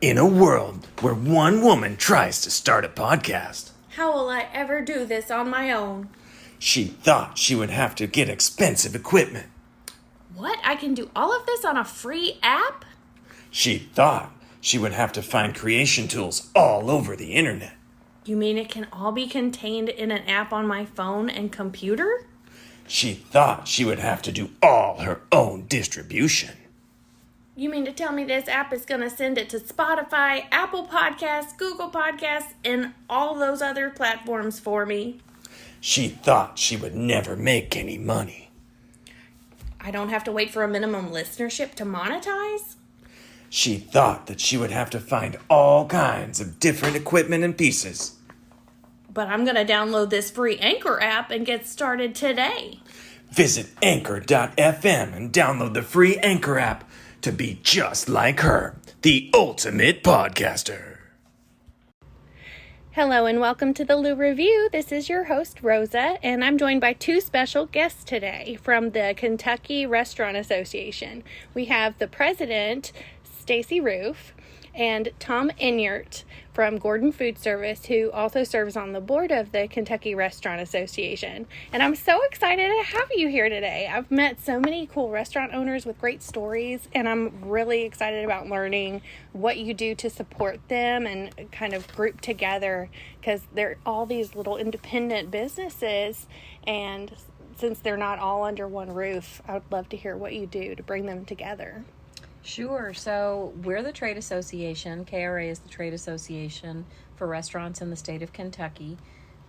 In a world where one woman tries to start a podcast, How will I ever do this on my own? she thought she would have to get expensive equipment. What? I can do all of this on a free app? She thought she would have to find creation tools all over the internet. You mean it can all be contained in an app on my phone and computer? She thought she would have to do all her own distribution. You mean to tell me this app is going to send it to Spotify, Apple Podcasts, Google Podcasts, and all those other platforms for me? She thought she would never make any money. I don't have to wait for a minimum listenership to monetize? She thought that she would have to find all kinds of different equipment and pieces. But I'm going to download this free Anchor app and get started today. Visit anchor.fm and download the free Anchor app to be just like her, the ultimate podcaster. Hello and welcome to the Lou Review. This is your host, Rosa, and I'm joined by two special guests today from the Kentucky Restaurant Association. We have the president, Stacy Roof, and Tom Enyart from Gordon Food Service, who also serves on the board of the Kentucky Restaurant Association. And I'm so excited to have you here today. I've met so many cool restaurant owners with great stories, and I'm really excited about learning what you do to support them and kind of group together, because they're all these little independent businesses, and since they're not all under one roof, I would love to hear what you do to bring them together. Sure. So we're the trade association. KRA is the trade association for restaurants in the state of Kentucky.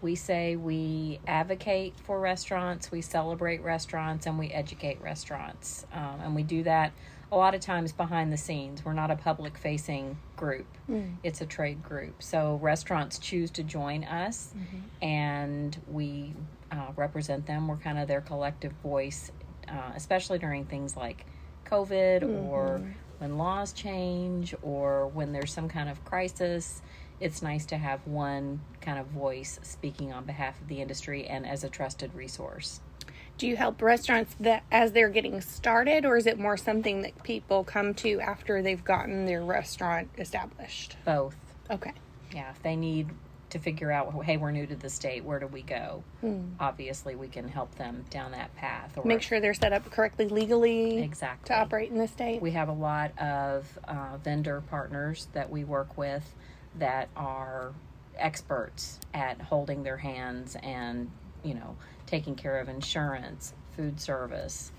We say we advocate for restaurants, we celebrate restaurants, and we educate restaurants. And we do that a lot of times behind the scenes. We're not a public-facing group. It's a trade group. So restaurants choose to join us, and we represent them. We're kind of their collective voice, especially during things like COVID or when laws change or when there's some kind of crisis. It's nice to have one kind of voice speaking on behalf of the industry and as a trusted resource. Do you help restaurants that as they're getting started, or is it more something that people come to after they've gotten their restaurant established? Both. Okay. Yeah, if they need to figure out, hey, we're new to the state, where do we go? Obviously, we can help them down that path. Or make sure they're set up correctly legally exactly to operate in the state. We have a lot of vendor partners that we work with that are experts at holding their hands and, you know, taking care of insurance, food service,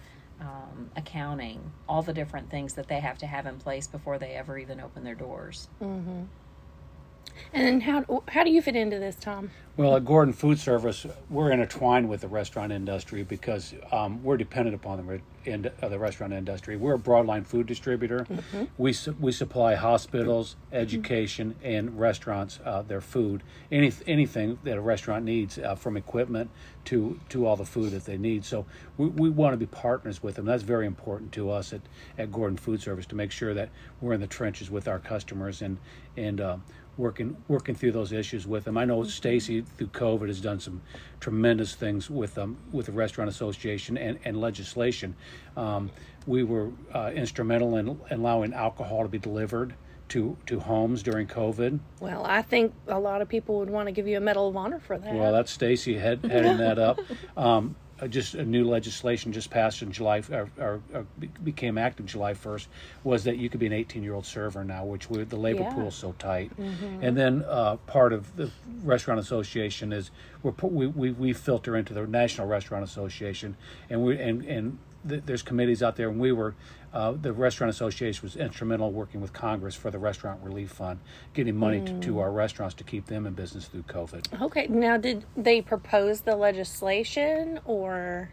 accounting, all the different things that they have to have in place before they ever even open their doors. And then how do you fit into this, Tom? Well, at Gordon Food Service, we're intertwined with the restaurant industry because we're dependent upon the restaurant industry. We're a broadline food distributor. We supply hospitals, education, and restaurants their food. Anything that a restaurant needs, from equipment to all the food that they need. So we want to be partners with them. That's very important to us at Gordon Food Service, to make sure that we're in the trenches with our customers and working through those issues with them. I know Stacy, through COVID, has done some tremendous things with the Restaurant Association and legislation. We were instrumental in allowing alcohol to be delivered to homes during COVID. Well, I think a lot of people would want to give you a Medal of Honor for that. Well, that's Stacy heading that up. Just a new legislation just passed in July, or became active July 1st, was that you could be an 18-year-old server now, which the labor pool is so tight. And then part of the Restaurant Association is we filter into the National Restaurant Association, and there's committees out there, and the Restaurant Association was instrumental working with Congress for the Restaurant Relief Fund, getting money to our restaurants to keep them in business through COVID. Okay, now did they propose the legislation, or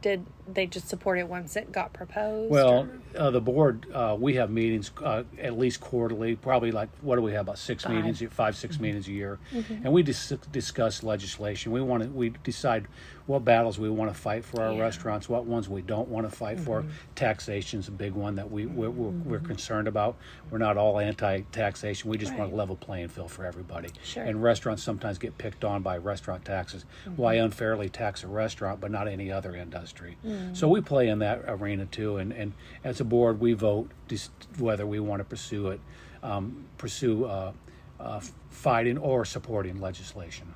did they just support it once it got proposed? Well, the board, we have meetings at least quarterly, probably like, what do we have, about six meetings a year. And we discuss legislation. We decide what battles we want to fight for our restaurants, what ones we don't want to fight for. Taxation's a big one that we're concerned about. We're not all anti-taxation. We just want a level playing field for everybody. Sure. And restaurants sometimes get picked on by restaurant taxes. Why unfairly tax a restaurant but not any other industry? industry. So we play in that arena too, and as a board, we vote just whether we want to pursue fighting or supporting legislation.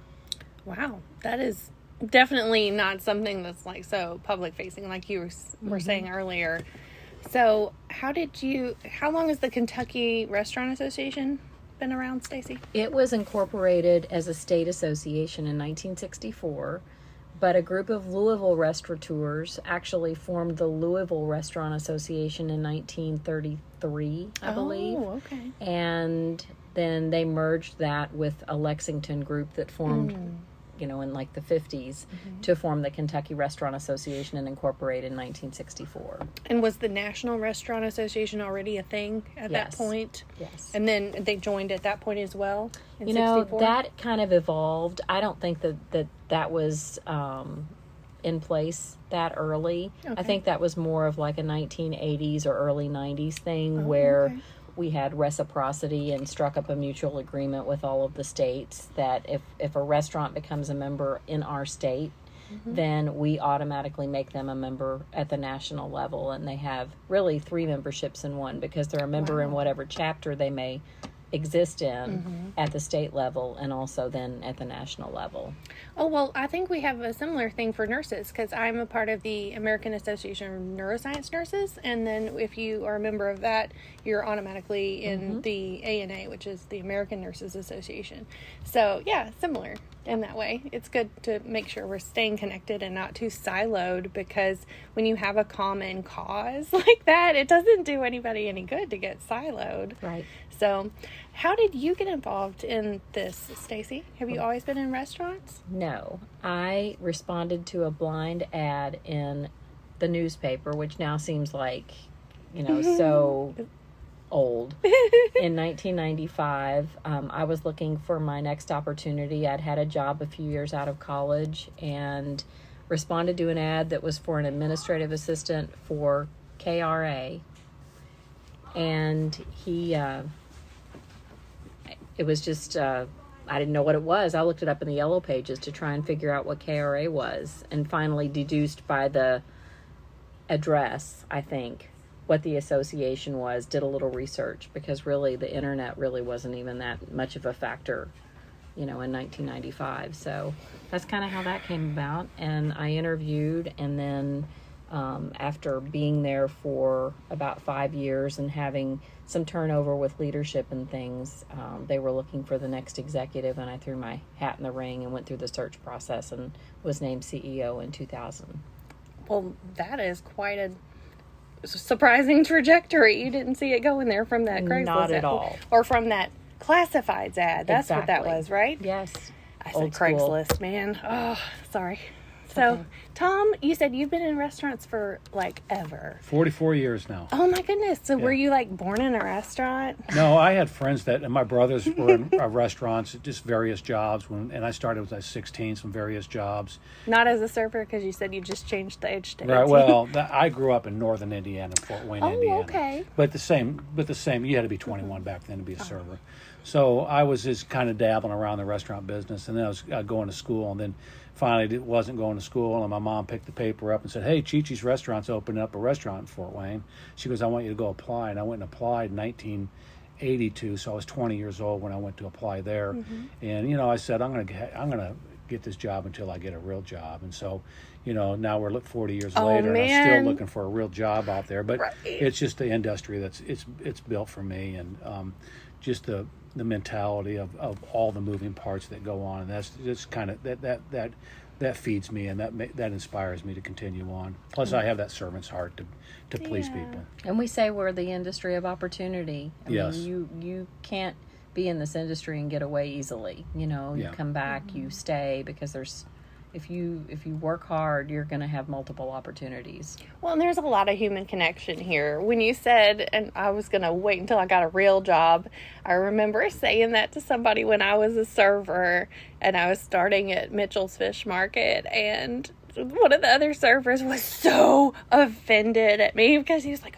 Wow, that is definitely not something that's like so public facing, like you were saying earlier. So how long has the Kentucky Restaurant Association been around, Stacy? It was incorporated as a state association in 1964, but a group of Louisville restaurateurs actually formed the Louisville Restaurant Association in 1933, I believe. Oh, okay. And then they merged that with a Lexington group that formed, in like the 50s to form the Kentucky Restaurant Association and incorporate in 1964. And was the National Restaurant Association already a thing at that point? Yes. And then they joined at that point as well in You know, 64? that kind of evolved. I don't think that was in place that early. Okay. I think that was more of like a 1980s or early 90s thing where we had reciprocity and struck up a mutual agreement with all of the states that if a restaurant becomes a member in our state, then we automatically make them a member at the national level. And they have really 3 memberships in one because they're a member in whatever chapter they may exist in at the state level and also then at the national level. Oh, well, I think we have a similar thing for nurses because I'm a part of the American Association of Neuroscience Nurses, and then if you are a member of that, you're automatically in the ANA, which is the American Nurses Association. So, yeah, similar in that way. It's good to make sure we're staying connected and not too siloed, because when you have a common cause like that, it doesn't do anybody any good to get siloed. Right. So, how did you get involved in this, Stacy? Have you always been in restaurants? No. I responded to a blind ad in the newspaper, which now seems like, so old. In 1995, I was looking for my next opportunity. I'd had a job a few years out of college and responded to an ad that was for an administrative assistant for KRA. And it was just, I didn't know what it was. I looked it up in the Yellow Pages to try and figure out what KRA was, and finally deduced by the address, I think, what the association was. Did a little research, because really the internet really wasn't even that much of a factor, in 1995. So that's kind of how that came about. And I interviewed, and then after being there for about 5 years and having some turnover with leadership and things, they were looking for the next executive, and I threw my hat in the ring and went through the search process and was named CEO in 2000. Well, that is quite a surprising trajectory. You didn't see it going there from that Craigslist Not at ad, all. or from that classifieds ad. That's what that Exactly. was, right? Yes. I said Old school. Craigslist, man. Oh, sorry. So, okay. Tom, you said you've been in restaurants for like ever. 44 years now. Oh my goodness. So were you like born in a restaurant? No, I had friends and my brothers were in restaurants, just various jobs. And I started when I was 16, some various jobs. Not as a server, because you said you just changed the age to Right. 18. Well, I grew up in northern Indiana, Fort Wayne, Indiana. Okay. But the same. You had to be 21 back then to be a server. So I was just kind of dabbling around the restaurant business, and then I was going to school, and then finally wasn't going to school, and my mom picked the paper up and said, "Hey, Chi-Chi's Restaurant's opening up a restaurant in Fort Wayne." She goes, "I want you to go apply." And I went and applied in 1982, so I was 20 years old when I went to apply there. And I said, I'm gonna get this job until I get a real job. And so, now we're 40 years later, and I'm still looking for a real job out there. But it's just the industry it's built for me, and just the mentality of all the moving parts that go on, and that's just kind of that feeds me, and that inspires me to continue on. Plus, I have that servant's heart to please people. And we say we're the industry of opportunity. I Yes. mean, you can't be in this industry and get away easily. You come back, you stay, because if you work hard, you're going to have multiple opportunities. Well, and there's a lot of human connection here. When you said, and I was going to wait until I got a real job, I remember saying that to somebody when I was a server and I was starting at Mitchell's Fish Market, and one of the other servers was so offended at me because he was like,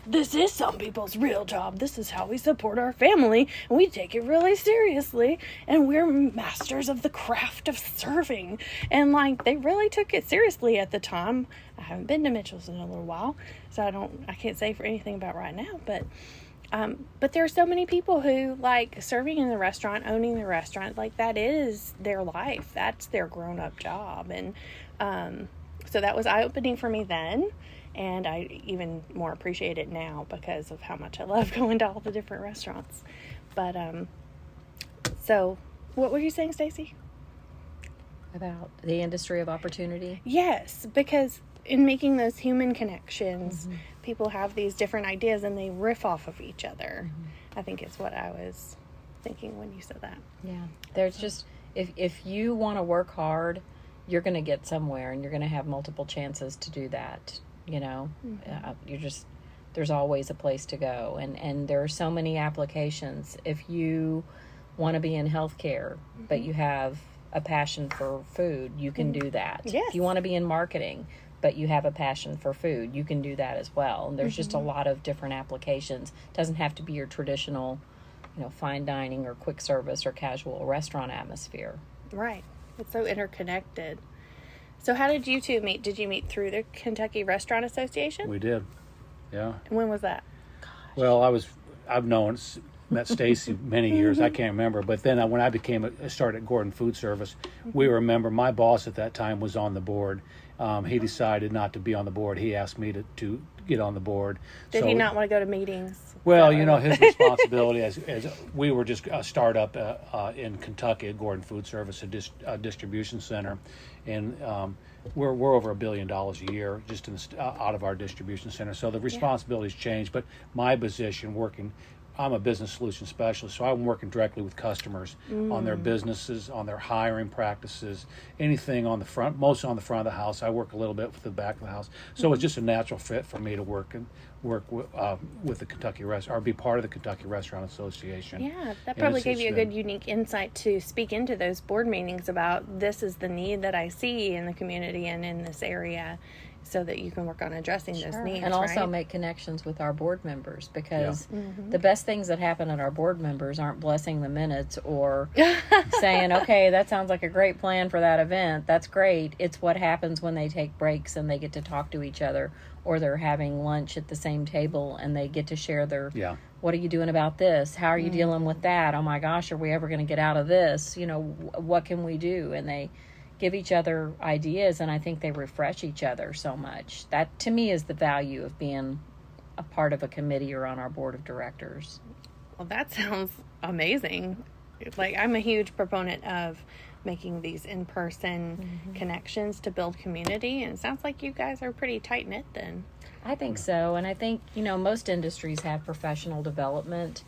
this is some people's real job. This is how we support our family, and we take it really seriously, and we're masters of the craft of serving. And like, they really took it seriously at the time. I haven't been to Mitchell's in a little while, so I can't say for anything about right now, but there are so many people who like serving in the restaurant, owning the restaurant, like that is their life. That's their grown-up job. And so that was eye-opening for me then, and I even more appreciate it now because of how much I love going to all the different restaurants. But so what were you saying, Stacy? About the industry of opportunity? Yes, because in making those human connections, people have these different ideas and they riff off of each other. I think is what I was thinking when you said that. Yeah. There's just, if you want to work hard, you're going to get somewhere, and you're going to have multiple chances to do that. You know, there's always a place to go. And there are so many applications. If you want to be in healthcare, but you have a passion for food, you can do that. Yes. If you want to be in marketing, but you have a passion for food, you can do that as well. And there's just a lot of different applications. It doesn't have to be your traditional, fine dining or quick service or casual restaurant atmosphere. Right. It's so interconnected. So how did you two meet? Did you meet through the Kentucky Restaurant Association? We did. Yeah. And when was that? Well, I've met Stacy many years. I can't remember. But then when I started at Gordon Food Service, we were a member. My boss at that time was on the board. He decided not to be on the board. He asked me to get on the board. Did he not want to go to meetings? Well, his responsibility as we were just a startup in Kentucky at Gordon Food Service, a distribution center, and we're over $1 billion a year just out of our distribution center. So the responsibilities changed, but my position I'm a business solution specialist, so I'm working directly with customers on their businesses, on their hiring practices, anything on the front, mostly on the front of the house. I work a little bit with the back of the house. So it's just a natural fit for me to work with the Kentucky Restaurant, or be part of the Kentucky Restaurant Association. Yeah, that probably gave you a good, unique insight to speak into those board meetings about this is the need that I see in the community and in this area, so that you can work on addressing those needs. And also right? make connections with our board members, because the best things that happen at our board members aren't blessing the minutes or saying, okay, that sounds like a great plan for that event. That's great. It's what happens when they take breaks and they get to talk to each other, or they're having lunch at the same table and they get to share their, what are you doing about this? How are you dealing with that? Oh my gosh, are we ever going to get out of this? What can we do? And they give each other ideas, and I think they refresh each other so much. That, to me, is the value of being a part of a committee or on our board of directors. Well, that sounds amazing. Like, I'm a huge proponent of making these in-person connections to build community, and it sounds like you guys are pretty tight-knit then. I think so, and I think, most industries have professional development.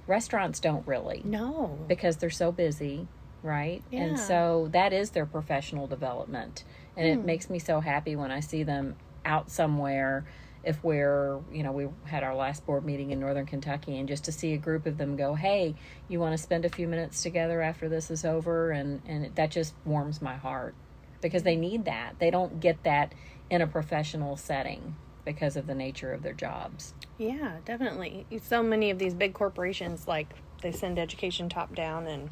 Restaurants don't really. No. Because they're so busy. Right? Yeah. And so that is their professional development. And it makes me so happy when I see them out somewhere. If we're, we had our last board meeting in Northern Kentucky, and just to see a group of them go, hey, you want to spend a few minutes together after this is over? And that just warms my heart, because they need that. They don't get that in a professional setting because of the nature of their jobs. Yeah, definitely. So many of these big corporations, like, they send education top down, and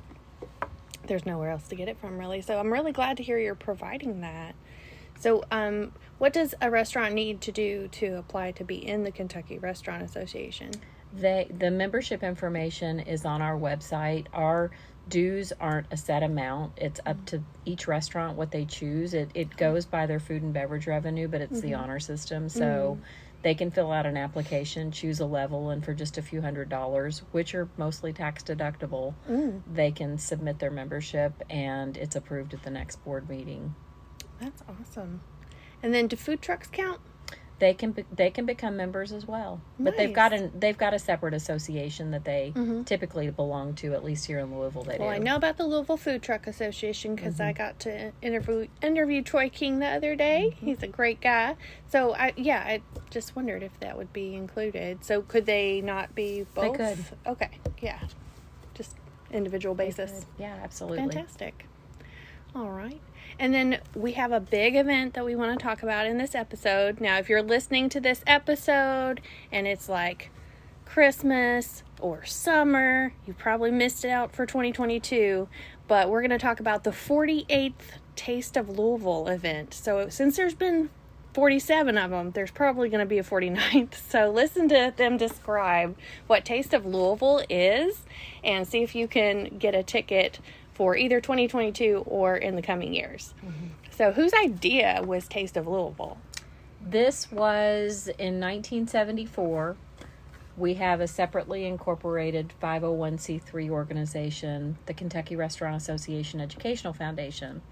there's nowhere else to get it from, really. So I'm really glad to hear you're providing that. So what does a restaurant need to do to apply to be in the Kentucky Restaurant Association? The membership information is on our website. Our dues aren't a set amount. It's up to each restaurant what they choose. It goes by their food and beverage revenue, but it's the honor system. So they can fill out an application, choose a level, and for just a few $100s, which are mostly tax deductible, they can submit their membership, and it's approved at the next board meeting. That's awesome. And then, do food trucks count? They can become members as well, but they've got a separate association that they typically belong to. At least here in Louisville, they do. Well, I know about the Louisville Food Truck Association because I got to interview Troy King the other day. He's a great guy. So I just wondered if that would be included. So could they not be both? They could. Okay, yeah, just individual basis. Yeah, absolutely. Fantastic. All right. And then we have a big event that we want to talk about in this episode. Now, if you're listening to this episode and it's like Christmas or summer, you probably missed it out for 2022. But we're going to talk about the 48th Taste of Louisville event. So since there's been 47 of them, there's probably going to be a 49th. So listen to them describe what Taste of Louisville is and see if you can get a ticket for either 2022 or in the coming years. Mm-hmm. So whose idea was Taste of Louisville? This was in 1974. We have a separately incorporated 501c3 organization, the Kentucky Restaurant Association Educational Foundation.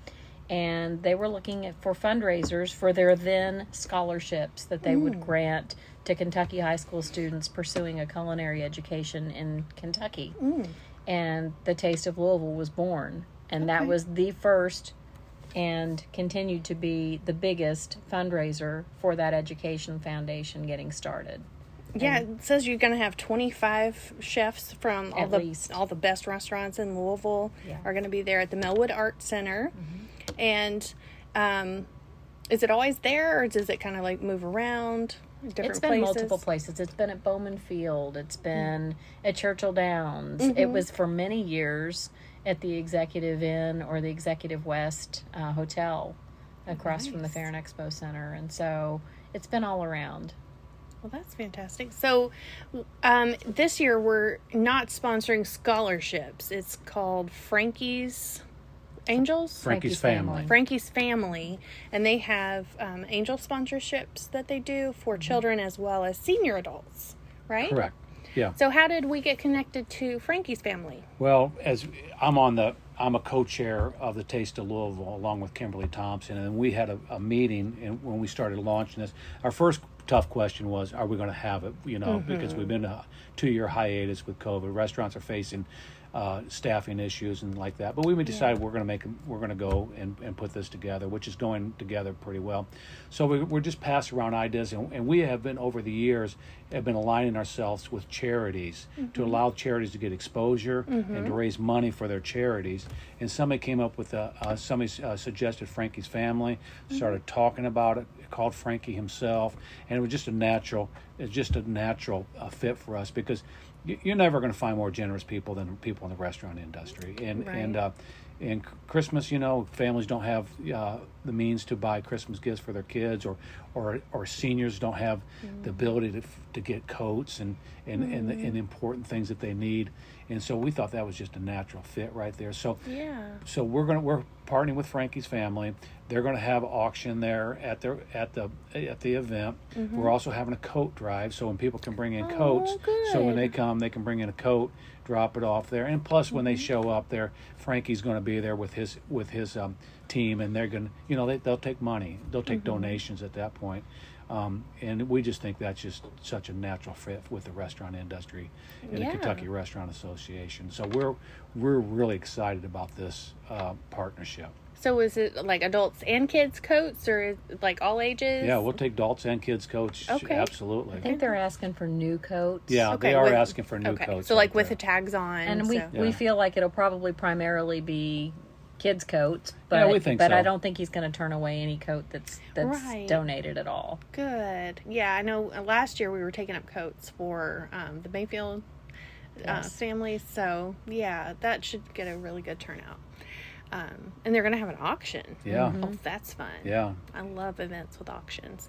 And they were looking for fundraisers for their then scholarships that they would grant to Kentucky high school students pursuing a culinary education in Kentucky. And the Taste of Louisville was born. And that was the first and continued to be the biggest fundraiser for that education foundation getting started. Yeah, it says you're going to have 25 chefs from all the best restaurants in Louisville are going to be there at the Mellwood Art Center. And is it always there, or does it kind of like move around? It's been multiple places. It's been at Bowman Field. It's been at Churchill Downs. It was for many years at the Executive Inn or the Executive West Hotel across from the Fair and Expo Center. And so it's been all around. Well, that's fantastic. So this year we're not sponsoring scholarships. It's called Frankie's Angels? Frankie's Family. Frankie's Family. And they have angel sponsorships that they do for children as well as senior adults, right? Correct. Yeah. So how did we get connected to Frankie's Family? Well, as I'm a co-chair of the Taste of Louisville along with Kimberly Thompson, and we had a meeting, and when we started launching this, our first tough question was, are we going to have it? Because we've been a 2-year hiatus with COVID. Restaurants are facing staffing issues and like that, but we decided we're going to go and put this together, which is going together pretty well. So we're just passing around ideas, and we have been over the years have been aligning ourselves with charities to allow charities to get exposure and to raise money for their charities. And somebody came up with somebody suggested Frankie's Family, started talking about it, called Frankie himself, and it was just a natural fit for us, because you're never going to find more generous people than people in the restaurant industry. And Christmas, families don't have the means to buy Christmas gifts for their kids, or seniors don't have the ability to get coats and the important things that they need. And so we thought that was just a natural fit right there. So we're partnering with Frankie's Family. They're going to have auction there at the event. We're also having a coat drive, so when people can bring in coats, so when they come, they can bring in a coat, drop it off there. And plus, when they show up there, Frankie's going to be there with his team, and they're going to, they'll take money, they'll take donations at that point. And we just think that's just such a natural fit with the restaurant industry and the Kentucky Restaurant Association. So we're really excited about this partnership. So is it like adults and kids coats, or is it like all ages? Yeah, we'll take adults and kids coats. Okay. Absolutely. I think they're asking for new coats. Yeah, they are asking for new coats. So like with the tags on. And we feel like it'll probably primarily be kids coats, but we think so. I don't think he's going to turn away any coat that's donated at all. Good. Yeah, I know last year we were taking up coats for the Mayfield families, so yeah, that should get a really good turnout. And they're going to have an auction. Yeah. Oh, that's fun. Yeah. I love events with auctions.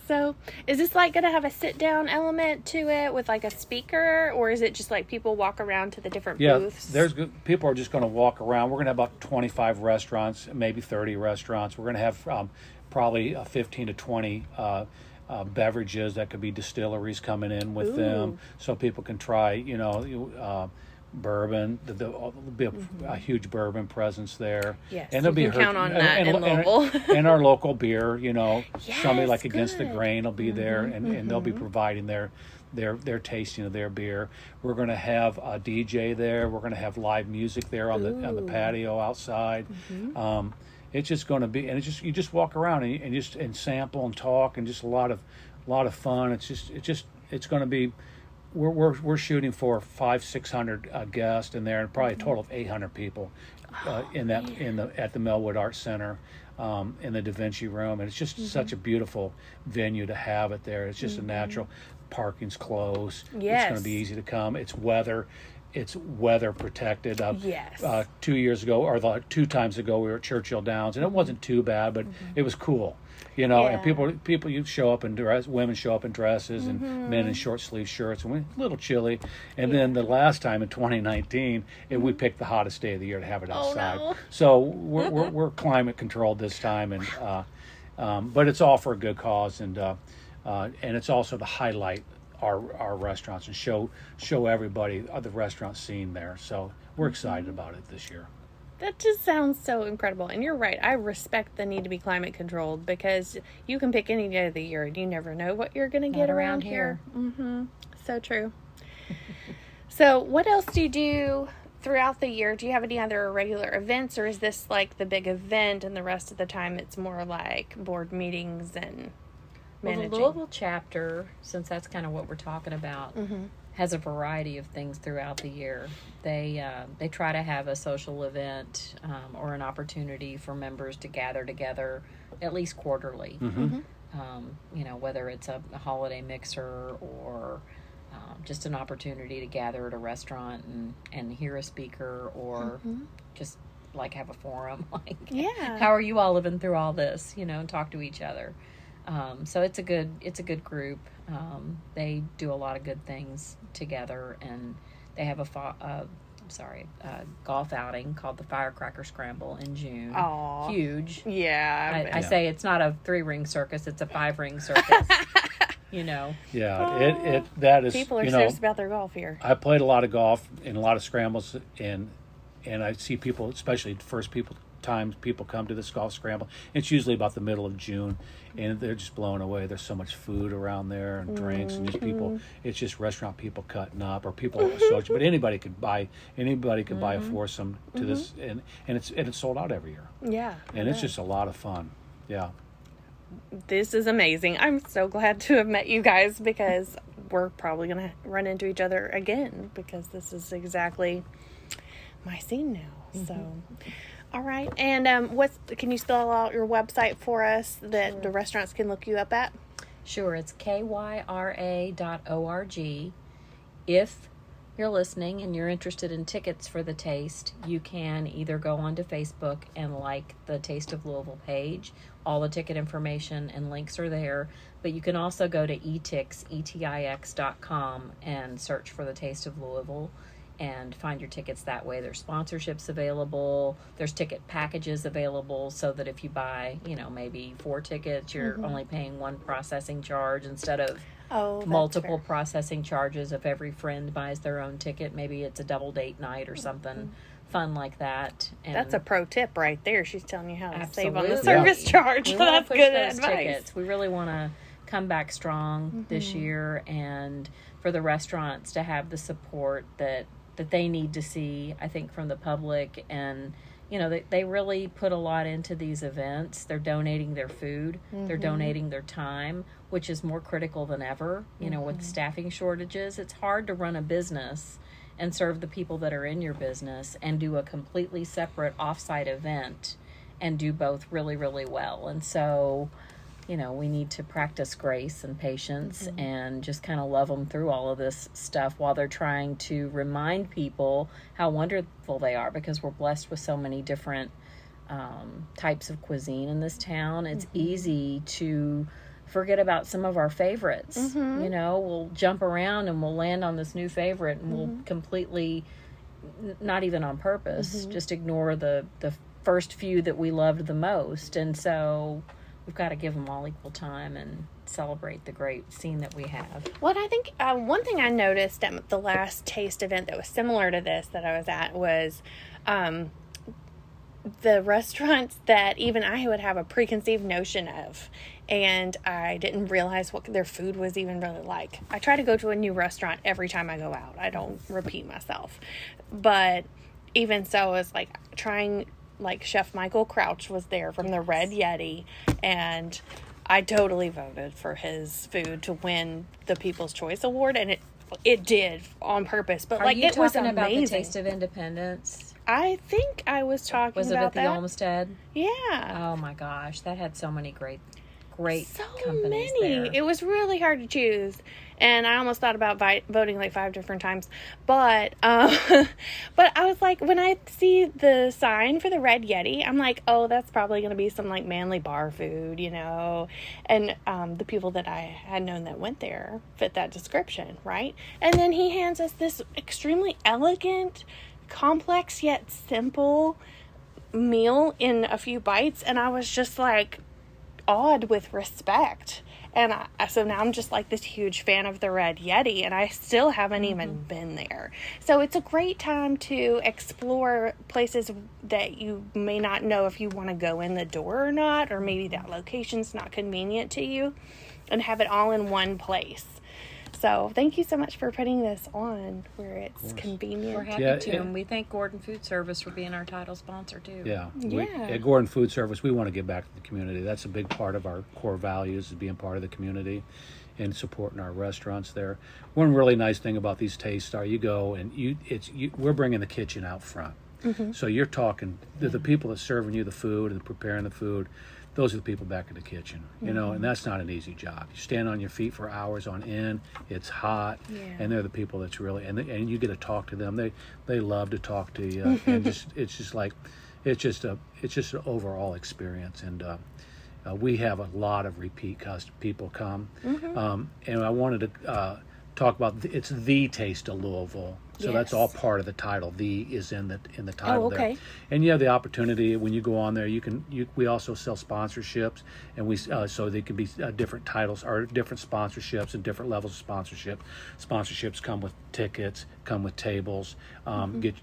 So, is this like going to have a sit-down element to it with like a speaker, or is it just like people walk around to the different booths? People are just going to walk around. We're going to have about 25 restaurants, maybe 30 restaurants. We're going to have probably 15 to 20 beverages that could be distilleries coming in with them, so people can try, bourbon. There'll be a huge bourbon presence there. Yes, and there'll be count on that in Louisville. And our local beer, somebody like Against the Grain will be there, and they'll be providing their tasting of their beer. We're going to have a DJ there. We're going to have live music there on the patio outside. It's just going to be, and you just walk around and sample and talk, and just a lot of fun. It's going to be we're shooting for 500-600 guests in there, and probably a total of 800 people at the Mellwood Art Center, in the Da Vinci Room, and it's just such a beautiful venue to have it there. It's just a natural. Parking's close. Yes. It's going to be easy to come. It's weather protected. Yes. 2 years ago, or 2 times ago, we were at Churchill Downs, and it wasn't too bad, but it was cool. You know, Yeah. and people you show up in dress, women show up in dresses, and men in short sleeve shirts, and we're a little chilly. And then the last time in 2019, we picked the hottest day of the year to have it outside. no. So we're climate controlled this time, and but it's all for a good cause, and it's also to highlight our restaurants and show everybody the restaurant scene there. So we're excited about it this year. That just sounds so incredible. And you're right. I respect the need to be climate controlled, because you can pick any day of the year and you never know what you're going to get around here. Mm-hmm. So true. So what else do you do throughout the year? Do you have any other regular events, or is this like the big event and the rest of the time it's more like board meetings and managing? Well, the Louisville chapter, since that's kind of what we're talking about, has a variety of things throughout the year. They try to have a social event or an opportunity for members to gather together at least quarterly. You know, whether it's a holiday mixer or just an opportunity to gather at a restaurant and hear a speaker, or just like have a forum, like, how are you all living through all this, you know, and talk to each other. So it's a good group. They do a lot of good things together, and they have a golf outing called the Firecracker Scramble in June. Aw. Huge. Yeah. I say it's not a 3-ring circus, it's a 5-ring circus. You know. Yeah, that is. People are serious about their golf here. I played a lot of golf and a lot of scrambles, and I see people, especially times people come to this golf scramble. It's usually about the middle of June, and they're just blown away. There's so much food around there and drinks, and just people. It's just restaurant people cutting up, or people social. But anybody could buy a foursome to this, and it's sold out every year. Yeah. And it's just a lot of fun. Yeah. This is amazing. I'm so glad to have met you guys, because we're probably going to run into each other again, because this is exactly my scene now. So, all right. And can you spell out your website for us that the restaurants can look you up at? Sure. It's kyra.org. If you're listening and you're interested in tickets for the Taste, you can either go onto Facebook and like the Taste of Louisville page. All the ticket information and links are there. But you can also go to etix.com and search for the Taste of Louisville and find your tickets that way. There's sponsorships available. There's ticket packages available, so that if you buy, maybe 4 tickets, you're only paying 1 processing charge instead of multiple processing charges. If every friend buys their own ticket, maybe it's a double date night or something fun like that. And that's a pro tip right there. She's telling you how to save on the Absolutely. service charge. We So wanna that's push good those advice. tickets. We really want to come back strong this year, and for the restaurants to have the support that they need to see, I think, from the public. And they really put a lot into these events. They're donating their food, they're donating their time, which is more critical than ever. With staffing shortages, it's hard to run a business and serve the people that are in your business and do a completely separate offsite event and do both really, really well. And so, we need to practice grace and patience and just kind of love them through all of this stuff while they're trying to remind people how wonderful they are, because we're blessed with so many different types of cuisine in this town. It's easy to forget about some of our favorites. We'll jump around and we'll land on this new favorite, and we'll completely, not even on purpose, just ignore the first few that we loved the most. And so we've got to give them all equal time and celebrate the great scene that we have. Well, I think one thing I noticed at the last Taste event that was similar to this that I was at was the restaurants that even I would have a preconceived notion of, and I didn't realize what their food was even really like. I try to go to a new restaurant every time I go out. I don't repeat myself. But even so, it's like trying, like Chef Michael Crouch was there from the Red Yeti, and I totally voted for his food to win the People's Choice Award. And it did on purpose, but Are like you it was talking amazing. about the Taste of Independence? I think I was talking Was it about at the that. Olmsted? Yeah. Oh my gosh, that had so many great So companies many. there. It was really hard to choose, and I almost thought about voting like 5 different times. But but I was like, when I see the sign for the Red Yeti, I'm like, oh, that's probably going to be some like manly bar food, you know. And the people that I had known that went there fit that description, right? And then he hands us this extremely elegant, complex yet simple meal in a few bites, and I was just like awed with respect. And so now I'm just like this huge fan of the Red Yeti, and I still haven't even been there. So it's a great time to explore places that you may not know if you want to go in the door or not, or maybe that location's not convenient to you, and have it all in one place. So thank you so much for putting this on where it's convenient. We're happy Yeah, to, and we thank Gordon Food Service for being our title sponsor too. Yeah. Yeah. At Gordon Food Service, we want to give back to the community. That's a big part of our core values, is being part of the community and supporting our restaurants there. One really nice thing about these tastes are you go and we're bringing the kitchen out front. So you're talking the people that serving you the food and preparing the food. Those are the people back in the kitchen, you know, and that's not an easy job. You stand on your feet for hours on end. It's hot, and they're the people that's really and you get to talk to them. They love to talk to you, and it's just an overall experience. And we have a lot of repeat people come, and I wanted to talk about it's the Taste of Louisville. So that's all part of the title. The is in the title okay. there, and you have the opportunity when you go on there. We also sell sponsorships, and we so they can be different titles or different sponsorships and different levels of sponsorship. Sponsorships come with tickets, come with tables, get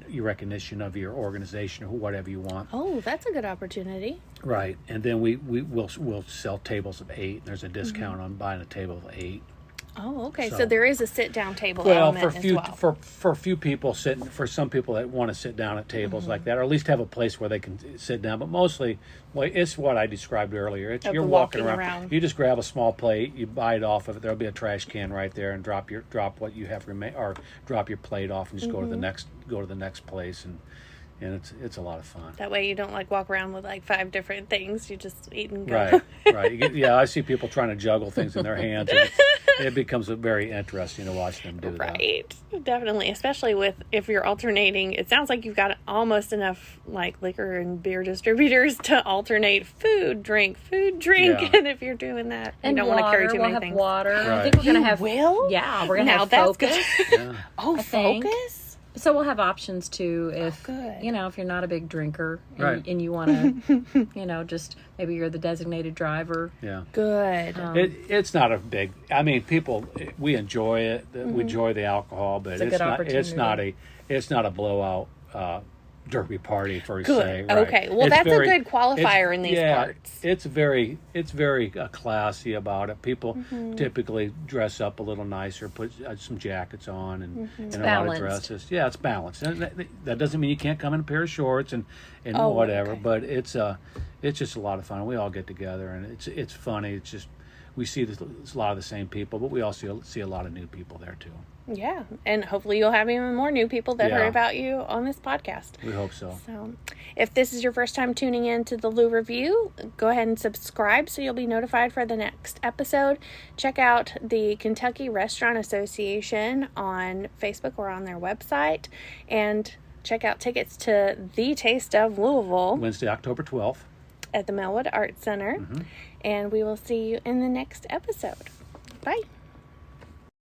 your recognition of your organization or whatever you want. Oh, that's a good opportunity. Right, and then we'll sell tables of 8. There's a discount on buying a table of 8. Oh, okay. So So- there is a sit-down table Well, element for as few well. for a few people for some people that want to sit down at tables like that, or at least have a place where they can sit down. But mostly, well, it's what I described earlier. It's Of you're the walking walking around. around. You just grab a small plate, you bite off of it. There'll be a trash can right there, and drop what you have or drop your plate off, and just go to the next place, and it's a lot of fun. That way you don't like walk around with like 5 different things. You just eat and go. Right. Yeah, I see people trying to juggle things in their hands. And it becomes very interesting to watch them do that. Right. Definitely. Especially if you're alternating. It sounds like you've got almost enough like liquor and beer distributors to alternate food, drink. Yeah. And if you're doing that, you don't want to carry too we'll many have things. water. I Right. think we're going to have. Will? Yeah, we're going to Now have that's focus. good. Yeah. Oh, I think. focus? So we'll have options too if good. if you're not a big drinker and, Right. and you want to just maybe you're the designated driver. Yeah. Good. It's not a big. I mean, people we enjoy it. We enjoy the alcohol, but It's a good opportunity. It's not a blowout derby party per Good. se. Right? Okay. Well, It's that's a good qualifier in these parts. It's very classy about it. People typically dress up a little nicer, put some jackets on, and a lot of balanced. dresses. Yeah, it's balanced. And that doesn't mean you can't come in a pair of shorts and Oh, whatever. okay. But it's just a lot of fun. We all get together, and it's funny. It's just we see a lot of the same people, but we also see a lot of new people there too. Yeah. And hopefully you'll have even more new people that Yeah. heard about you on this podcast. We hope so. So, if this is your first time tuning in to the Lou Review, go ahead and subscribe so you'll be notified for the next episode. Check out the Kentucky Restaurant Association on Facebook or on their website, and check out tickets to the Taste of Louisville Wednesday, October 12th. at the Mellwood Arts Center. And we will see you in the next episode. Bye.